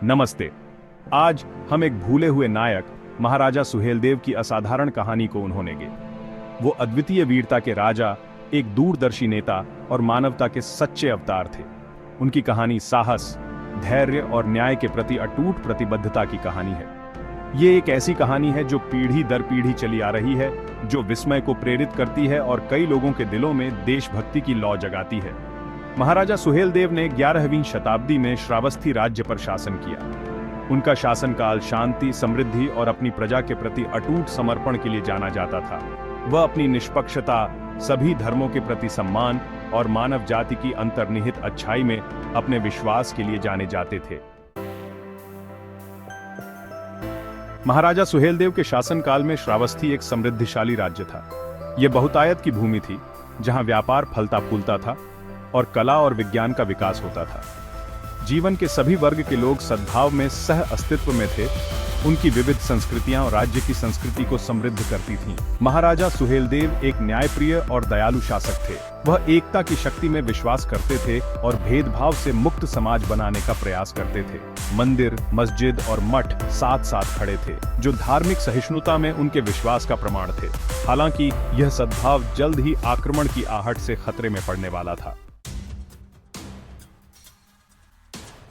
नमस्ते। आज हम एक भूले हुए नायक महाराजा सुहेलदेव की असाधारण कहानी को उन्होंने वो अद्वितीय वीरता के राजा, एक दूरदर्शी नेता और मानवता के सच्चे अवतार थे। उनकी कहानी साहस, धैर्य और न्याय के प्रति अटूट प्रतिबद्धता की कहानी है। ये एक ऐसी कहानी है जो पीढ़ी दर पीढ़ी चली आ रही है, जो विस्मय को प्रेरित करती है और कई लोगों के दिलों में देशभक्ति की लौ जगाती है। महाराजा सुहेलदेव ने 11वीं शताब्दी में श्रावस्ती राज्य पर शासन किया। उनका शासनकाल शांति, समृद्धि और अपनी प्रजा के प्रति अटूट समर्पण के लिए जाना जाता था। वह अपनी निष्पक्षता, सभी धर्मों के प्रति सम्मान और मानव जाति की अंतर्निहित अच्छाई में अपने विश्वास के लिए जाने जाते थे। महाराजा सुहेलदेव के शासनकाल में श्रावस्ती एक समृद्धिशाली राज्य था। यह बहुतायत की भूमि थी, जहां व्यापार फलता फूलता था और कला और विज्ञान का विकास होता था। जीवन के सभी वर्ग के लोग सद्भाव में सह अस्तित्व में थे। उनकी विविध संस्कृतियां और राज्य की संस्कृति को समृद्ध करती थीं। महाराजा सुहेलदेव एक न्यायप्रिय और दयालु शासक थे। वह एकता की शक्ति में विश्वास करते थे और भेदभाव से मुक्त समाज बनाने का प्रयास करते थे। मंदिर, मस्जिद और मठ साथ साथ खड़े थे, जो धार्मिक सहिष्णुता में उनके विश्वास का प्रमाण थे। हालांकि यह सद्भाव जल्द ही आक्रमण की आहट से खतरे में पड़ने वाला था।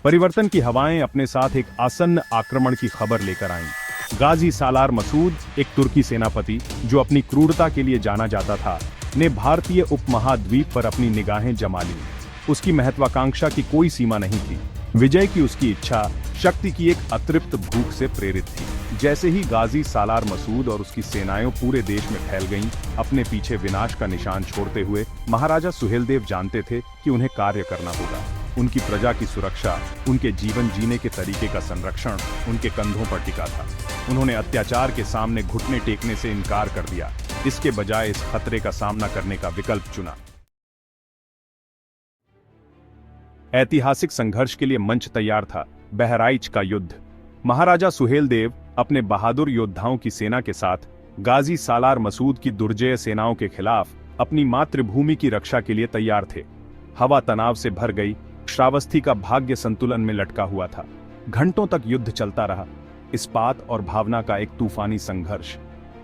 परिवर्तन की हवाएं अपने साथ एक आसन्न आक्रमण की खबर लेकर आईं। गाजी सालार मसूद, एक तुर्की सेनापति जो अपनी क्रूरता के लिए जाना जाता था, ने भारतीय उपमहाद्वीप पर अपनी निगाहें जमा ली। उसकी महत्वाकांक्षा की कोई सीमा नहीं थी। विजय की उसकी इच्छा शक्ति की एक अतृप्त भूख से प्रेरित थी। जैसे ही गाजी सालार मसूद और उसकी सेनाएं पूरे देश में फैल गईं, अपने पीछे विनाश का निशान छोड़ते हुए, महाराजा सुहेलदेव जानते थे कि उन्हें कार्य करना होगा। उनकी प्रजा की सुरक्षा, उनके जीवन जीने के तरीके का संरक्षण उनके कंधों पर टिका था। उन्होंने अत्याचार के सामने घुटने टेकने से इनकार कर दिया। इसके बजाय इस खतरे का सामना करने का विकल्प चुना। ऐतिहासिक संघर्ष के लिए मंच तैयार था, बहराइच का युद्ध। महाराजा सुहेलदेव अपने बहादुर योद्धाओं की सेना के साथ गाजी सालार मसूद की दुर्जय सेनाओं के खिलाफ अपनी मातृभूमि की रक्षा के लिए तैयार थे। हवा तनाव से भर गई। श्रावस्ती का भाग्य संतुलन में लटका हुआ था। घंटों तक युद्ध चलता रहा, इस्पात और भावना का एक तूफानी संघर्ष।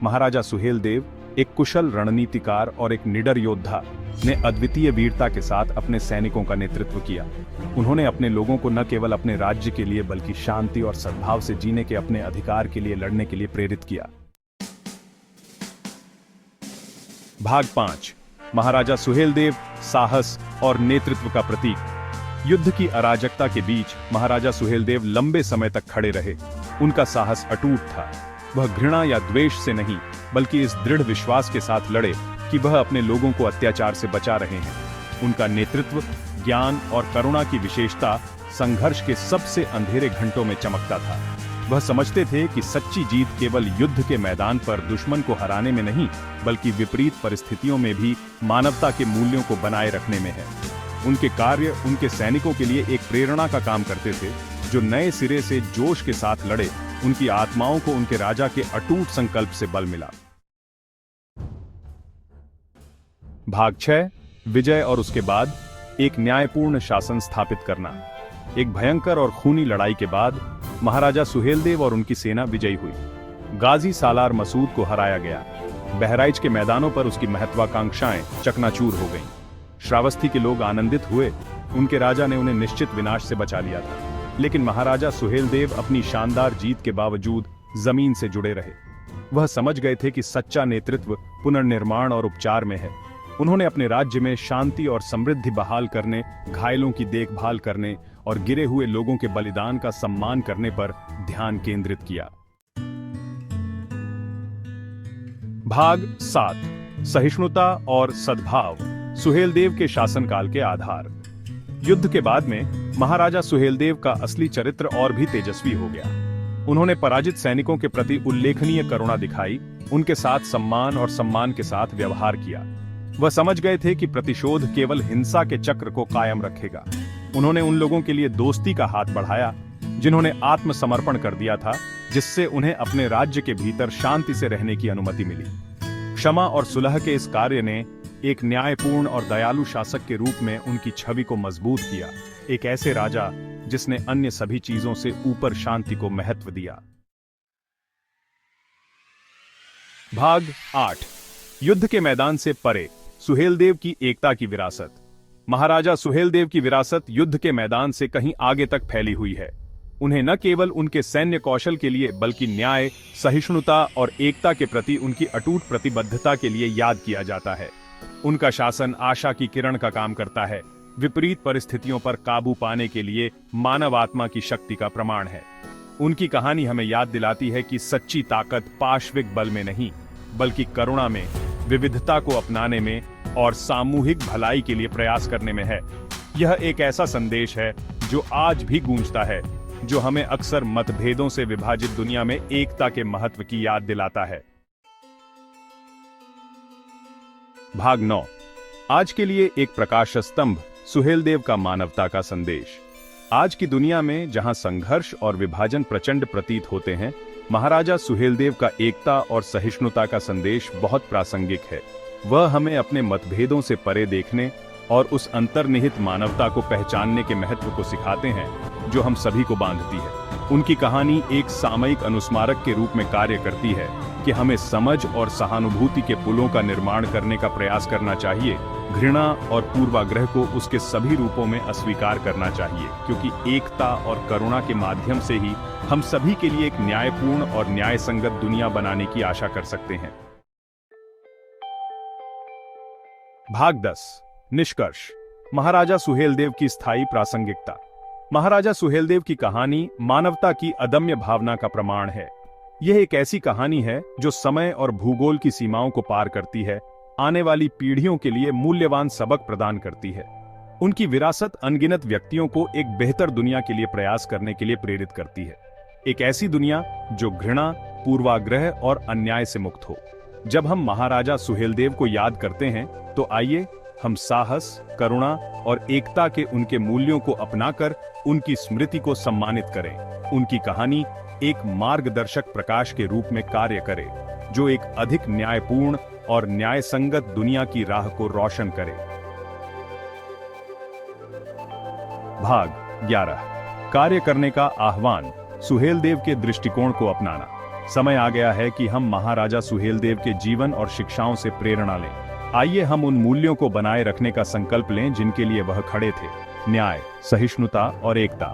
महाराजा सुहेलदेव, एक कुशल रणनीतिकार और एक निडर योद्धा, ने अद्वितीय वीरता के साथ अपने सैनिकों का नेतृत्व किया। उन्होंने अपने लोगों को न केवल अपने राज्य के लिए बल्कि शांति और सद्भाव से जीने के अपने अधिकार के लिए लड़ने के लिए प्रेरित किया। भाग 5, महाराजा सुहेलदेव, साहस और नेतृत्व का प्रतीक। युद्ध की अराजकता के बीच महाराजा सुहेलदेव लंबे समय तक खड़े रहे। उनका साहस अटूट था। वह घृणा या द्वेष से नहीं, बल्कि इस दृढ़ विश्वास के साथ लड़े कि वह अपने लोगों को अत्याचार से बचा रहे हैं। उनका नेतृत्व, ज्ञान और करुणा की विशेषता संघर्ष के सबसे अंधेरे घंटों में चमकता था। वह समझते थे कि सच्ची जीत केवल युद्ध के मैदान पर दुश्मन को हराने में नहीं, बल्कि विपरीत परिस्थितियों में भी मानवता के मूल्यों को बनाए रखने में है। उनके कार्य उनके सैनिकों के लिए एक प्रेरणा का काम करते थे, जो नए सिरे से जोश के साथ लड़े। उनकी आत्माओं को उनके राजा के अटूट संकल्प से बल मिला। भाग 6, विजय और उसके बाद एक न्यायपूर्ण शासन स्थापित करना। एक भयंकर और खूनी लड़ाई के बाद महाराजा सुहेलदेव और उनकी सेना विजयी हुई। गाजी सालार मसूद को हराया गया। बहराइच के मैदानों पर उसकी महत्वाकांक्षाएं चकनाचूर हो गईं। श्रावस्ती के लोग आनंदित हुए। उनके राजा ने उन्हें निश्चित विनाश से बचा लिया था। लेकिन महाराजा सुहेलदेव अपनी शानदार जीत के बावजूद जमीन से जुड़े रहे। वह समझ गए थे कि सच्चा नेतृत्व पुनर्निर्माण और उपचार में है। उन्होंने अपने राज्य में शांति और समृद्धि बहाल करने, घायलों की देखभाल करने और गिरे हुए लोगों के बलिदान का सम्मान करने पर ध्यान केंद्रित किया। भाग 7, सहिष्णुता और सद्भाव। सुहेलदेव के शासनकाल के आधार। युद्ध के बाद में महाराजा सुहेलदेव का असली चरित्र और भी तेजस्वी हो गया। उन्होंने पराजित सैनिकों के प्रति उल्लेखनीय करुणा दिखाई, उनके साथ सम्मान और सम्मान के साथ व्यवहार किया। वह समझ गए थे कि प्रतिशोध केवल हिंसा के चक्र को कायम रखेगा। उन्होंने उन लोगों के लिए दोस्ती का हाथ बढ़ाया जिन्होंने आत्मसमर्पण कर दिया था, जिससे उन्हें अपने राज्य के भीतर शांति से रहने की अनुमति मिली। क्षमा और सुलह के इस कार्य ने एक न्यायपूर्ण और दयालु शासक के रूप में उनकी छवि को मजबूत किया। एक ऐसे राजा जिसने अन्य सभी चीजों से ऊपर शांति को महत्व दिया। भाग 8। युद्ध के मैदान से परे सुहेलदेव की एकता की विरासत। महाराजा सुहेलदेव की विरासत युद्ध के मैदान से कहीं आगे तक फैली हुई है। उन्हें न केवल उनके सैन्य कौशल के लिए बल्कि न्याय, सहिष्णुता और एकता के प्रति उनकी अटूट प्रतिबद्धता के लिए याद किया जाता है। उनका शासन आशा की किरण का काम करता है, विपरीत परिस्थितियों पर काबू पाने के लिए मानव आत्मा की शक्ति का प्रमाण है। उनकी कहानी हमें याद दिलाती है कि सच्ची ताकत पाशविक बल में नहीं, बल्कि करुणा में, विविधता को अपनाने में और सामूहिक भलाई के लिए प्रयास करने में है। यह एक ऐसा संदेश है जो आज भी गूंजता है, जो हमें अक्सर मतभेदों से विभाजित दुनिया में एकता के महत्व की याद दिलाता है। भाग 9। आज के लिए एक प्रकाश स्तंभ, सुहेलदेव का मानवता का संदेश। आज की दुनिया में जहां संघर्ष और विभाजन प्रचंड प्रतीत होते हैं, महाराजा सुहेलदेव का एकता और सहिष्णुता का संदेश बहुत प्रासंगिक है। वह हमें अपने मतभेदों से परे देखने और उस अंतर्निहित मानवता को पहचानने के महत्व को सिखाते हैं जो हम सभी को बांधती है। उनकी कहानी एक सामयिक अनुस्मारक के रूप में कार्य करती है कि हमें समझ और सहानुभूति के पुलों का निर्माण करने का प्रयास करना चाहिए। घृणा और पूर्वाग्रह को उसके सभी रूपों में अस्वीकार करना चाहिए, क्योंकि एकता और करुणा के माध्यम से ही हम सभी के लिए एक न्यायपूर्ण और न्यायसंगत दुनिया बनाने की आशा कर सकते हैं। भाग 10। निष्कर्ष। महाराजा सुहेलदेव की स्थायी प्रासंगिकता। महाराजा सुहेलदेव की कहानी मानवता की अदम्य भावना का प्रमाण है। यह एक ऐसी कहानी है जो समय और भूगोल की सीमाओं को पार करती है, आने वाली पीढ़ियों के लिए मूल्यवान सबक प्रदान करती है। उनकी विरासत अनगिनत व्यक्तियों को एक बेहतर दुनिया के लिए प्रयास करने के लिए प्रेरित करती है। एक ऐसी दुनिया जो घृणा, पूर्वाग्रह और अन्याय से मुक्त हो। जब हम महाराजा सुहेलदेव को याद करते हैं तो आइए हम साहस, करुणा और एकता के उनके मूल्यों को अपनाकर उनकी स्मृति को सम्मानित करें। उनकी कहानी एक मार्गदर्शक प्रकाश के रूप में कार्य करे, जो एक अधिक न्यायपूर्ण और न्यायसंगत दुनिया की राह को रोशन करे। भाग 11। कार्य करने का आह्वान। सुहेलदेव के दृष्टिकोण को अपनाना। समय आ गया है कि हम महाराजा सुहेलदेव के जीवन और शिक्षाओं से प्रेरणा लें। आइए हम उन मूल्यों को बनाए रखने का संकल्प लें जिनके लिए वह खड़े थे: न्याय, सहिष्णुता और एकता।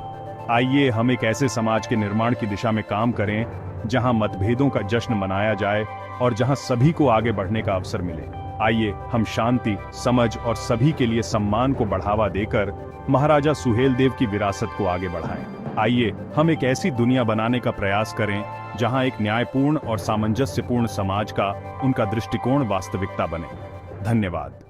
आइए हम एक ऐसे समाज के निर्माण की दिशा में काम करें जहां मतभेदों का जश्न मनाया जाए और जहां सभी को आगे बढ़ने का अवसर मिले। आइए हम शांति, समझ और सभी के लिए सम्मान को बढ़ावा देकर महाराजा सुहेलदेव की विरासत को आगे बढ़ाएं। आइए हम एक ऐसी दुनिया बनाने का प्रयास करें जहां एक न्यायपूर्ण और सामंजस्यपूर्ण समाज का उनका दृष्टिकोण वास्तविकता बने। धन्यवाद।